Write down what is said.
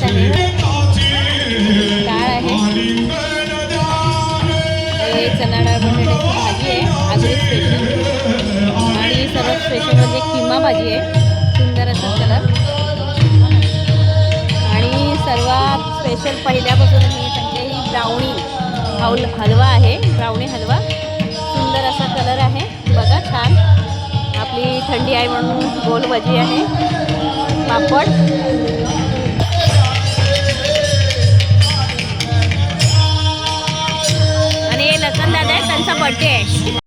आहे, डाळ आहे, हे चणा डाळ बटाट्याची भाजी आहे आगरी स्पेशल, आणि सर्वात स्पेशल म्हणजे किमा भाजी आहे, सुंदर असा कलर. आणि सर्वात स्पेशल पहिल्यापासून मी सांगते ही ब्राउनी हलवा आहे, ब्राउनी हलवा, सुंदर असा कलर आहे बघा, छान. आपली थंडी आहे म्हणून गोल भजी आहे, पापड, आणि हे लखन दादा आहे, त्यांचा बर्थडे आहे.